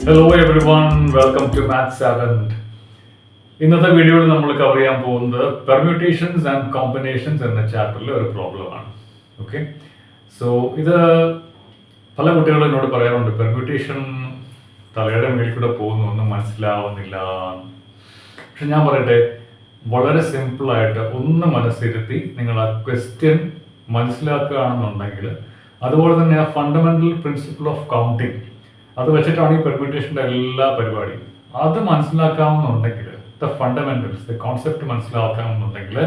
Hello everyone, welcome to MathSavant. ഇന്നത്തെ വീഡിയോയിൽ നമ്മൾ കവർ ചെയ്യാൻ പോകുന്നത് Permutations and Combinations എന്ന ചാപ്റ്ററിലെ ഒരു പ്രോബ്ലമാണ്. ഓക്കെ, സോ ഇത് പല കുട്ടികളും എന്നോട് പറയാറുണ്ട്, പെർമ്യൂട്ടേഷൻ തലയുടെ മേൽ കൂടെ പോകുന്നു, ഒന്നും മനസ്സിലാവുന്നില്ല. പക്ഷെ ഞാൻ പറയട്ടെ, വളരെ സിമ്പിളായിട്ട് ഒന്ന് മനസ്സിരുത്തി നിങ്ങൾ ആ ക്വസ്റ്റ്യൻ മനസ്സിലാക്കുകയാണെന്നുണ്ടെങ്കിൽ, അതുപോലെ തന്നെ ആ ഫണ്ടമെന്റൽ പ്രിൻസിപ്പിൾ ഓഫ് കൗണ്ടിങ് അത് വെച്ചിട്ടാണ് ഈ പെർമ്യൂട്ടേഷൻ്റെ എല്ലാ പരിപാടിയും. അത് മനസ്സിലാക്കാമെന്നുണ്ടെങ്കിൽ, ദ ഫണ്ടമെന്റൽസ്, ദ കോൺസെപ്റ്റ് മനസ്സിലാക്കാമെന്നുണ്ടെങ്കിൽ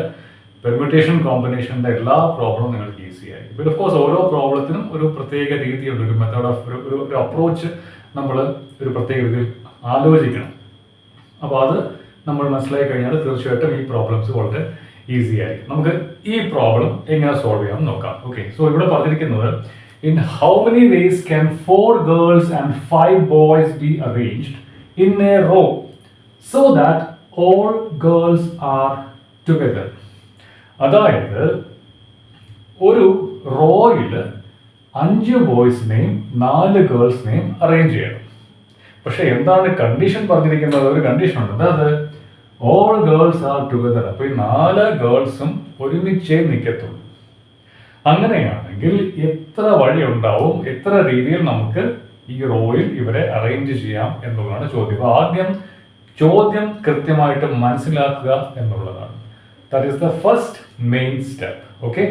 പെർമ്യൂട്ടേഷൻ കോമ്പിനേഷൻ്റെ എല്ലാ പ്രോബ്ലവും നിങ്ങൾക്ക് ഈസിയായി. പിന്നെ ഓഫ് കോഴ്സ് ഓരോ പ്രോബ്ലത്തിനും ഒരു പ്രത്യേക രീതിയുണ്ട്, ഒരു മെത്തേഡ് ഓഫ് ഒരു അപ്രോച്ച് നമ്മൾ ഒരു പ്രത്യേക രീതിയിൽ ആലോചിക്കണം. അപ്പോൾ അത് നമ്മൾ മനസ്സിലാക്കി കഴിഞ്ഞാൽ തീർച്ചയായിട്ടും ഈ പ്രോബ്ലംസ് വളരെ ഈസി ആയിരിക്കും. നമുക്ക് ഈ പ്രോബ്ലം എങ്ങനെ സോൾവ് ചെയ്യാമെന്ന് നോക്കാം. ഓക്കെ, സോ ഇവിടെ പറഞ്ഞിരിക്കുന്നത്, in how many ways can 4 girls and 5 boys be arranged in a row so that all girls are together? അതായത് ഒരു റോയിൽ 5 ബോയ്സിനെയും 4 ഗേൾസിനെയും അറേഞ്ച് ചെയ്യണം. പക്ഷെ എന്താണ് കണ്ടീഷൻ പറഞ്ഞിരിക്കുന്നത്? ഒരു കണ്ടീഷൻ ഉണ്ട്, അതായത് ഓൾ ഗേൾസ് ആർ ടുഗദർ. അപ്പോൾ ഈ 4 ഗേൾസും ഒരുമിച്ചേ നിൽക്കത്തുള്ളൂ. അങ്ങനെയാണെങ്കിൽ എത്ര വഴി ഉണ്ടാവും, എത്ര രീതിയിൽ നമുക്ക് ഈ റോയിൽ ഇവരെ അറേഞ്ച് ചെയ്യാം എന്നുള്ളതാണ് ചോദ്യം. അപ്പോൾ ആദ്യം ചോദ്യം കൃത്യമായിട്ട് മനസ്സിലാക്കുക എന്നുള്ളതാണ്. That is the first main step. Okay,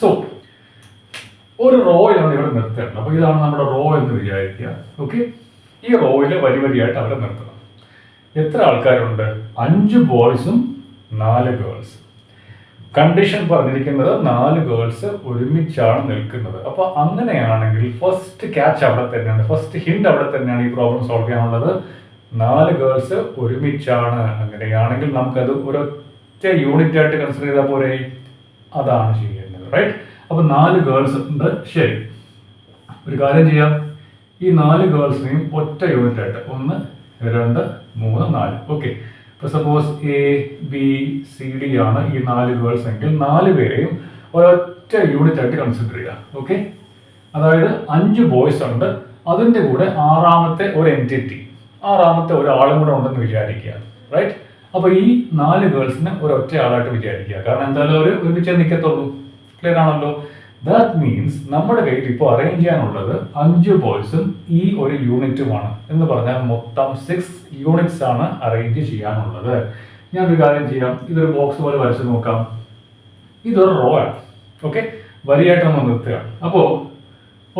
so ഒരു റോയിലാണ് ഇവിടെ നിർത്തേണ്ടത്. അപ്പോൾ ഇതാണ് നമ്മുടെ റോ എന്ന് വിചാരിക്കുക. ഓക്കെ, ഈ റോയിൽ വരി വരിയായിട്ട് അവരെ നിർത്തണം. എത്ര ആൾക്കാരുണ്ട്? 5 ബോയ്സും 4 ഗേൾസും. കണ്ടീഷൻ പറഞ്ഞിരിക്കുന്നത് 4 ഗേൾസ് ഒരുമിച്ചാണ് നിൽക്കുന്നത്. അപ്പോൾ അങ്ങനെയാണെങ്കിൽ ഫസ്റ്റ് ക്യാച്ച് അവിടെ തന്നെയാണ്, ഫസ്റ്റ് ഹിന്റ് അവിടെ തന്നെയാണ് ഈ പ്രോബ്ലം സോൾവ് ചെയ്യാനുള്ളത്. 4 ഗേൾസ് ഒരുമിച്ചാണ്. അങ്ങനെയാണെങ്കിൽ നമുക്കത് ഒരൊറ്റ യൂണിറ്റ് ആയിട്ട് കൺസിഡർ ചെയ്താൽ പോരെ? അതാണ് ചെയ്യേണ്ടത്, റൈറ്റ്? അപ്പോൾ 4 ഗേൾസ് ഉണ്ട്. ശരി, ഒരു കാര്യം ചെയ്യാം, ഈ 4 ഗേൾസിനെയും ഒറ്റ യൂണിറ്റ് ആയിട്ട് 1, 2, 3, 4. ഓക്കെ, ഇപ്പോൾ suppose A B C D ആണ് ഈ 4 ഗേൾസ് എങ്കിൽ 4 പേരെയും ഒരൊറ്റ യൂണിറ്റ് ആയിട്ട് കൺസിഡർ ചെയ്യുക. ഓക്കെ, അതായത് 5 ബോയ്സ് ഉണ്ട്, അതിൻ്റെ കൂടെ 6ാമത്തെ ഒരു എൻറ്റിറ്റി, 6ാമത്തെ ഒരാളും കൂടെ ഉണ്ടെന്ന് വിചാരിക്കുക, റൈറ്റ്? അപ്പോൾ ഈ 4 ഗേൾസിനെ ഒരൊറ്റ ആളായിട്ട് വിചാരിക്കുക, കാരണം എന്തായാലും അവർ ഒരുമിച്ചേ നിൽക്കത്തുള്ളൂ. ക്ലിയർ ആണല്ലോ? ദാറ്റ് മീൻസ് നമ്മുടെ കയ്യിൽ ഇപ്പോൾ അറേഞ്ച് ചെയ്യാനുള്ളത് 5 ബോയ്സും ഈ ഒരു യൂണിറ്റുമാണ്. എന്ന് പറഞ്ഞാൽ മൊത്തം 6 യൂണിറ്റ്സ് ആണ് അറേഞ്ച് ചെയ്യാനുള്ളത്. ഞാനൊരു കാര്യം ചെയ്യാം, ഇതൊരു ബോക്സ് പോലെ വരച്ച് നോക്കാം. ഇതൊരു റോ ആണ്. ഓക്കെ, വരിയായിട്ട് നമ്മൾ നിർത്തുകയാണ്. അപ്പോൾ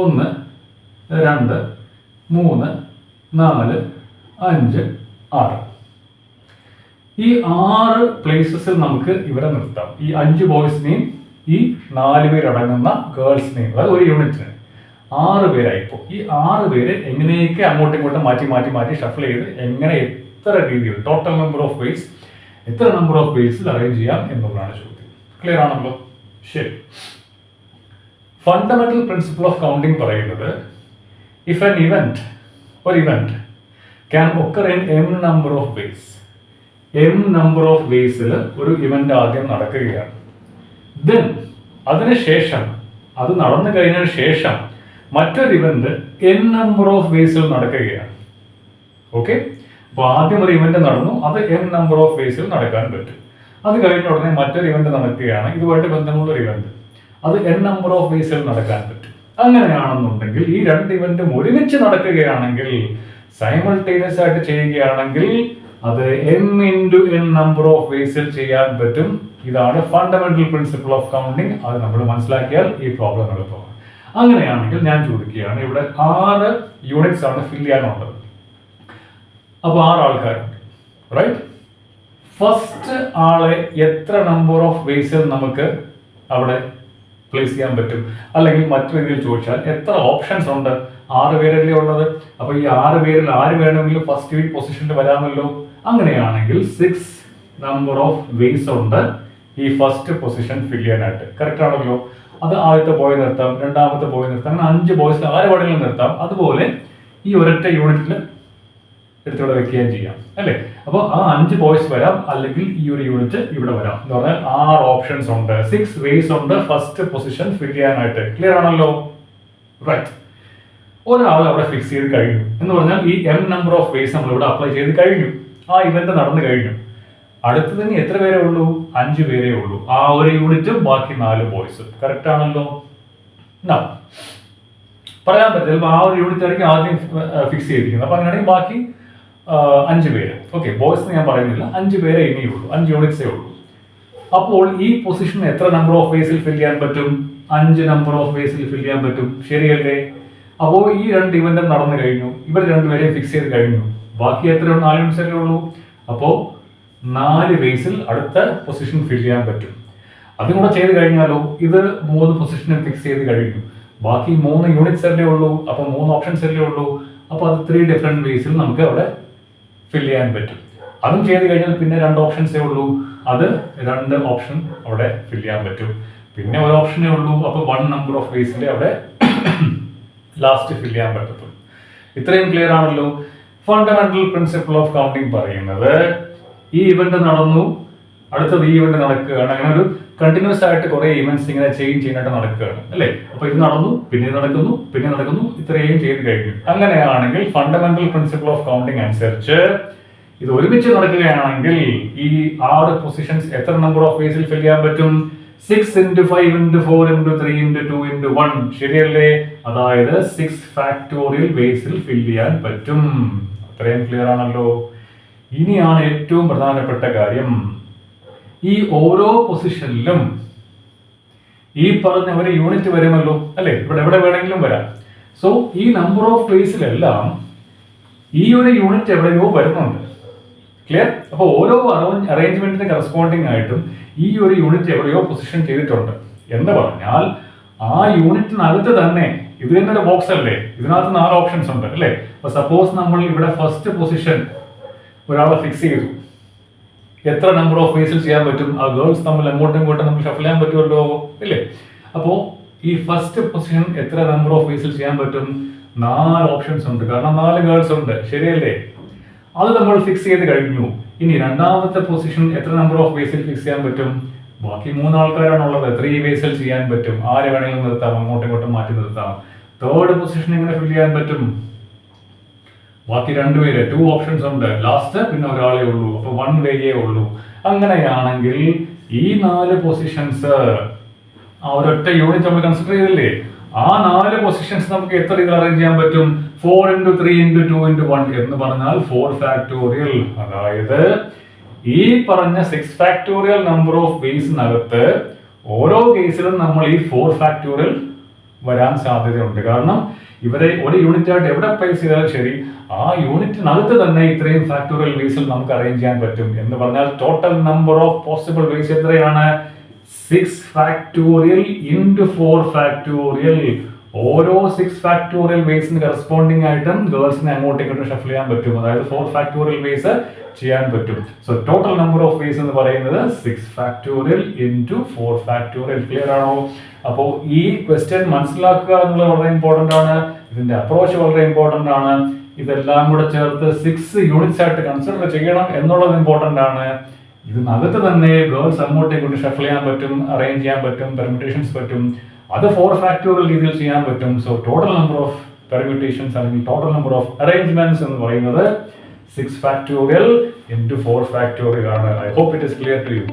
1, 2, 3, 4, 5, 6. ഈ 6 പ്ലേസസിൽ നമുക്ക് ഇവിടെ നിർത്താം. ഈ 5 ബോയ്സിനെയും ഈ 4 പേരടങ്ങുന്ന ഗേൾസിനെയും, അതായത് ഒരു യൂണിറ്റിന് 6 പേരായിപ്പോൾ ഈ 6 പേര് എങ്ങനെയൊക്കെ അങ്ങോട്ടും ഇങ്ങോട്ടും മാറ്റി ഷഫിൾ ചെയ്ത് എങ്ങനെ എത്ര രീതിയിൽ ടോട്ടൽ നമ്പർ ഓഫ് വേസ്, എത്ര നമ്പർ ഓഫ് വേസിൽ അറേഞ്ച് ചെയ്യാം എന്നുള്ളതാണ് ചോദ്യം. ക്ലിയർ ആണല്ലോ? ശരി, ഫണ്ടമെന്റൽ പ്രിൻസിപ്പിൾ ഓഫ് കൗണ്ടിങ് പറയുന്നത്, if an event can occur in m number of ways, m number of waysൽ ഒരു ഇവന്റ് ആദ്യം നടക്കുകയാണ്. ദെൻ അതിനുശേഷം, അത് നടന്നു കഴിഞ്ഞതിന് ശേഷം മറ്റൊരു ഇവന്റ് n നമ്പർ ഓഫ് വേസിൽ നടക്കുകയാണ്. ഓക്കെ, അപ്പോൾ ആദ്യം ഒരു ഇവന്റ് നടന്നു, അത് n നമ്പർ ഓഫ് വേസിൽ നടക്കാൻ പറ്റും. അത് കഴിഞ്ഞ ഉടനെ മറ്റൊരു ഇവന്റ് നടക്കുകയാണ്, ഇതുമായിട്ട് ബന്ധമുള്ള ഒരു ഇവന്റ്, അത് n നമ്പർ ഓഫ് വേസിൽ നടക്കാൻ പറ്റും. അങ്ങനെയാണെന്നുണ്ടെങ്കിൽ ഈ 2 ഇവന്റും ഒരുമിച്ച് നടക്കുകയാണെങ്കിൽ, സൈമൾട്ടേനിയസ് ആയിട്ട് ചെയ്യുകയാണെങ്കിൽ, അത് m × n നമ്പർ ഓഫ് വേസിൽ ചെയ്യാൻ പറ്റും. ഇതാണ് ഫണ്ടമെന്റൽ പ്രിൻസിപ്പിൾ ഓഫ് കൗണ്ടിങ്. അത് നമ്മൾ മനസ്സിലാക്കിയാൽ ഈ പ്രോബ്ലം എളുപ്പമാണ്. അങ്ങനെയാണെങ്കിൽ ഞാൻ ചോദിക്കുകയാണ്, ഇവിടെ 6 യൂണിറ്റ്സ് ആണ് ഫിൽ ചെയ്യാനുള്ളത്. അപ്പോൾ 6 ആൾക്കാരുണ്ട്, റൈറ്റ്? ഫസ്റ്റ് ആളെ എത്ര നമ്പർ ഓഫ് വേസിൽ നമുക്ക് അവിടെ പ്ലേസ് ചെയ്യാൻ പറ്റും? അല്ലെങ്കിൽ മറ്റു രീതിയിൽ ചോദിച്ചാൽ എത്ര ഓപ്ഷൻസ് ഉണ്ട്? 6 പേരല്ലേ ഉള്ളത്. അപ്പോൾ ഈ 6 പേരിൽ ആര് വേണമെങ്കിലും ഫസ്റ്റ് പൊസിഷനിൽ വരാമല്ലോ. അങ്ങനെയാണെങ്കിൽ 6 നമ്പർ ഓഫ് വേസ് ഉണ്ട് ഈ ഫസ്റ്റ് പൊസിഷൻ ഫിൽ ചെയ്യാനായിട്ട്. കറക്റ്റ് ആണല്ലോ? അത് ആദ്യത്തെ ബോയ് നിർത്താം, 2ാമത്തെ ബോയ് നിർത്താം, അങ്ങനെ 5 ബോയ്സ് ആരെ വേണമെങ്കിലും നിർത്താം. അതുപോലെ ഈ ഒരൊറ്റ യൂണിറ്റിൽ എടുത്തിവിടെ വെക്കുകയും ചെയ്യാം, അല്ലേ? അപ്പോൾ ആ 5 ബോയ്സ് വരാം, അല്ലെങ്കിൽ ഈ ഒരു യൂണിറ്റ് ഇവിടെ വരാം. എന്ന് പറഞ്ഞാൽ 6 ഓപ്ഷൻസ് ഉണ്ട്, 6 വേസ് ഉണ്ട് ഫസ്റ്റ് പൊസിഷൻ ഫിൽ ചെയ്യാനായിട്ട്. ക്ലിയർ ആണല്ലോ? റൈറ്റ്. ഒരാൾ അവിടെ ഫിക്സ് ചെയ്ത് കഴിഞ്ഞു എന്ന് പറഞ്ഞാൽ ഈ m നമ്പർ ഓഫ് വേസ് നമ്മൾ ഇവിടെ അപ്ലൈ ചെയ്ത് കഴിഞ്ഞു, ആ ഇവന്റ് നടന്നു കഴിഞ്ഞു. അടുത്തതിന് എത്ര പേരേ ഉള്ളൂ? 5 പേരേ ഉള്ളൂ. ആ ഒരു യൂണിറ്റും ബാക്കി 4 ബോയ്സ്. കറക്റ്റ് ആണല്ലോ? പറയാൻ പറ്റില്ല, ചിലപ്പോൾ ആ ഒരു യൂണിറ്റ് ആയിരിക്കും ആദ്യം ഫിക്സ് ചെയ്തിരിക്കുന്നത്. അപ്പൊ അങ്ങനെയാണെങ്കിൽ ബാക്കി 5 പേര്. ഓക്കെ, ബോയ്സ് ഞാൻ പറയുന്നില്ല, 5 പേരെ ഇനിയുള്ളൂ, 5 യൂണിറ്റ്സേ ഉള്ളൂ. അപ്പോൾ ഈ പൊസിഷൻ എത്ര നമ്പർ ഓഫ് വേസിൽ ഫിൽ ചെയ്യാൻ പറ്റും? 5 നമ്പർ ഓഫ് വേസിൽ ഫിൽ ചെയ്യാൻ പറ്റും, ശരിയല്ലേ? അപ്പോൾ ഈ 2 ഇവന്റും നടന്നു കഴിഞ്ഞു, ഇവർ രണ്ടുപേരെയും ഫിക്സ് ചെയ്ത് കഴിഞ്ഞു. ബാക്കി എത്ര? 4 യൂണിറ്റ്സ് അല്ലേ ഉള്ളൂ. അപ്പോൾ 4 വേസിൽ അടുത്ത പൊസിഷൻ ഫിൽ ചെയ്യാൻ പറ്റും. അതും കൂടെ ചെയ്ത് കഴിഞ്ഞാലോ, ഇത് 3 പൊസിഷനിൽ ഫിക്സ് ചെയ്ത് കഴിഞ്ഞു, ബാക്കി 3 യൂണിറ്റ്സ് അല്ലേ ഉള്ളൂ. അപ്പോൾ 3 ഓപ്ഷൻസ് അല്ലേ ഉള്ളൂ. അപ്പോൾ അത് 3 ഡിഫറെന്റ് വേസിൽ നമുക്ക് അവിടെ ഫിൽ ചെയ്യാൻ പറ്റും. അതും ചെയ്ത് കഴിഞ്ഞാൽ പിന്നെ 2 ഓപ്ഷൻസേ ഉള്ളൂ, അത് 2 ഓപ്ഷൻ അവിടെ ഫിൽ ചെയ്യാൻ പറ്റും. പിന്നെ ഒരു ഓപ്ഷനേ ഉള്ളൂ, അപ്പോൾ 1 നമ്പർ ഓഫ് വേസിൽ അവിടെ ലാസ്റ്റ് ഫിൽ ചെയ്യാൻ പറ്റത്തുള്ളൂ. ഇത്രയും ക്ലിയർ ആണല്ലോ? ഫണ്ടമെന്റൽ പ്രിൻസിപ്പിൾ ഓഫ് കൗണ്ടിങ് പറയുന്നത് ഈ ഇവന്റ് നടന്നു, അടുത്തത് ഈ ഇവന്റ് നടക്കുകയാണ്, അങ്ങനെ ഒരു കണ്ടിന്യൂസ് ആയിട്ട് കുറെ ഇവന്റ്സ് ഇങ്ങനെ ചേഞ്ച് ചെയ്യാനായിട്ട് നടക്കുകയാണ് അല്ലേ? അപ്പൊ ഇത് നടന്നു, പിന്നെ നടക്കുന്നു, പിന്നെ നടക്കുന്നു, ഇത്രയും ചെയ്ത് കഴിഞ്ഞു. അങ്ങനെയാണെങ്കിൽ ഫണ്ടമെന്റൽ പ്രിൻസിപ്പിൾ ഓഫ് കൗണ്ടിങ് അനുസരിച്ച് ഇത് ഒരുമിച്ച് നടക്കുകയാണെങ്കിൽ ഈ 6 പൊസിഷൻസ് എത്ര നമ്പർ ഓഫ് വേസിൽ ഫിൽ ചെയ്യാൻ പറ്റും? 6 into 5 into 4 into 3 into 2 into 1, ശരിയല്ലേ? അതായത് 6 ഫാക്ടോറിയൽ വേസിൽ ഫിൽ ചെയ്യാൻ പറ്റും. അത്രയും ക്ലിയർ ആണല്ലോ? ഇനിയാണ് ഏറ്റവും പ്രധാനപ്പെട്ട കാര്യം, ഈ ഓരോ പൊസിഷനിലും ഈ പറഞ്ഞ ഒരു യൂണിറ്റ് വരുമല്ലോ അല്ലെ? ഇവിടെ എവിടെ വേണമെങ്കിലും വരാം. സോ ഈ നമ്പർ ഓഫ് വേസിലെല്ലാം ഈ ഒരു യൂണിറ്റ് എവിടെയോ വരുന്നുണ്ട്. ക്ലിയർ? അപ്പോൾ ഓരോ അറേഞ്ച്മെന്റിന് കറസ്പോണ്ടിങ് ആയിട്ടും ഈ ഒരു യൂണിറ്റ് എവിടെയോ പൊസിഷൻ ചെയ്തിട്ടുണ്ട് എന്ന് പറഞ്ഞാൽ ആ യൂണിറ്റിനകത്ത് തന്നെ ഇത് തന്നെ ഒരു ബോക്സ് അല്ലേ? ഇതിനകത്ത് 4 ഓപ്ഷൻസ് ഉണ്ട് അല്ലേ? അപ്പൊ സപ്പോസ് നമ്മൾ ഇവിടെ ഫസ്റ്റ് പൊസിഷൻ ഒരാളെ ഫിക്സ് ചെയ്തു, എത്ര നമ്പർ ഓഫ് വേസിൽ ചെയ്യാൻ പറ്റും? ആ ഗേൾസ് തമ്മിൽ അങ്ങോട്ടും ഇങ്ങോട്ടും നമുക്ക് ഷഫിൾ ചെയ്യാൻ പറ്റുമല്ലോ ഇല്ലേ? അപ്പോൾ ഈ ഫസ്റ്റ് പൊസിഷൻ എത്ര നമ്പർ ഓഫ് വേസിൽ ചെയ്യാൻ പറ്റും? 4 ഓപ്ഷൻസ് ഉണ്ട്, കാരണം 4 ഗേൾസ് ഉണ്ട്, ശരിയല്ലേ? അത് നമ്മൾ ഫിക്സ് ചെയ്ത് കഴിഞ്ഞു. ഇനി രണ്ടാമത്തെ പൊസിഷൻ എത്ര നമ്പർ ഓഫ് വേസിൽ ഫിക്സ് ചെയ്യാൻ പറ്റും? ബാക്കി 3 ആൾക്കാരാണുള്ളത്, 3 വേസിൽ ചെയ്യാൻ പറ്റും, ആരെ വേണമെങ്കിലും നിർത്താം, അങ്ങോട്ടും ഇങ്ങോട്ടും മാറ്റി നിർത്താം. തേർഡ് പൊസിഷൻ എങ്ങനെ ഫിൽ ചെയ്യാൻ പറ്റും? ബാക്കി 2 പേര്, 2 ഓപ്ഷൻസ് ഉണ്ട്, ലാസ്റ്റ് പിന്നെ ഒരാളേ ഉള്ളൂ, അപ്പൊ 1 വേയേ ഉള്ളൂ. അങ്ങനെയാണെങ്കിൽ ഈ 4 പൊസിഷൻസ് ആ ഒരൊറ്റ യൂണിറ്റ് നമ്മൾ കൺസിഡർ ചെയ്തില്ലേ? ആ 4 പൊസിഷൻസ് നമുക്ക് എത്ര രീതിയിൽ അറേഞ്ച് ചെയ്യാൻ പറ്റും? 4 into 3 into 2 into 1 എന്ന് പറഞ്ഞാൽ 4 ഫാക്ടോറിയൽ. അതായത് ഈ പറഞ്ഞ 6 ഫാക്ടോറിയൽ നമ്പർ ഓഫ് വേസിനകത്ത് ഓരോ കേസിലും നമ്മൾ ഈ 4 ഫാക്ടോറിയൽ വരാൻ സാധ്യതയുണ്ട്. കാരണം ഇവരെ ഒരു യൂണിറ്റ് ആയിട്ട് എവിടെ പ്ലേസ് ചെയ്താലും ശരി, ആ യൂണിറ്റിനകത്ത് തന്നെ ഇത്രയും ഫാക്ടോറിയൽ വേസിൽ നമുക്ക് അറേഞ്ച് ചെയ്യാൻ പറ്റും. എന്ന് പറഞ്ഞാൽ total number of possible ways എത്രയാണ്? 6 ഫാക്ടോറിയൽ into 4 ഫാക്ടോറിയൽ. ഓരോ 6 ഫാക്ടോറിയൽ വേസിന് കറസ്പോണ്ടിങ് ആയിട്ടും ഗേൾസിനെ അങ്ങോട്ടും ഇങ്ങോട്ടും ഷഫിൾ ചെയ്യാൻ പറ്റും. അതായത് 4 ഫാക്ടോറിയൽ വേസ് ചെയ്യാൻ പറ്റും. So total number of ways എന്ന് പറയുന്നത് 6 ഫാക്ടോറിയൽ into 4 ഫാക്ടോറിയൽ. ക്ലിയർ ആണോ? അപ്പോൾ ഈ ക്വസ്റ്റ്യൻ മനസ്സിലാക്കുക എന്നുള്ളത് വളരെ ഇമ്പോർട്ടന്റ് ആണ്. ഇതിന്റെ അപ്രോച്ച് വളരെ ഇമ്പോർട്ടന്റ് ആണ്. ഇതെല്ലാം കൂടെ ചേർത്ത് 6 യൂണിറ്റ്സ് ആയിട്ട് കൺസിഡർ ചെയ്യണം എന്നുള്ളത് ഇമ്പോർട്ടന്റ് ആണ്. ഇതിനകത്ത് തന്നെ ഗേൾസ് അങ്ങോട്ടും ഇങ്ങോട്ടും ഷഫിൾ ചെയ്യാൻ പറ്റും, അറേഞ്ച് ചെയ്യാൻ പറ്റും, പെർമ്യൂട്ടേഷൻസ് പറ്റും. അത് 4 ഫാക്ടോറിയൽ രീതിയിൽ ചെയ്യാൻ പറ്റും. So total number of permutations അല്ലെങ്കിൽ ടോട്ടൽ നമ്പർ ഓഫ് അറേഞ്ച്മെന്റ്സ് എന്ന് പറയുന്നത് 6 ഫാക്ടോറിയൽ into 4 ഫാക്ടോറിയൽ ആണ്. I hope it is clear to U.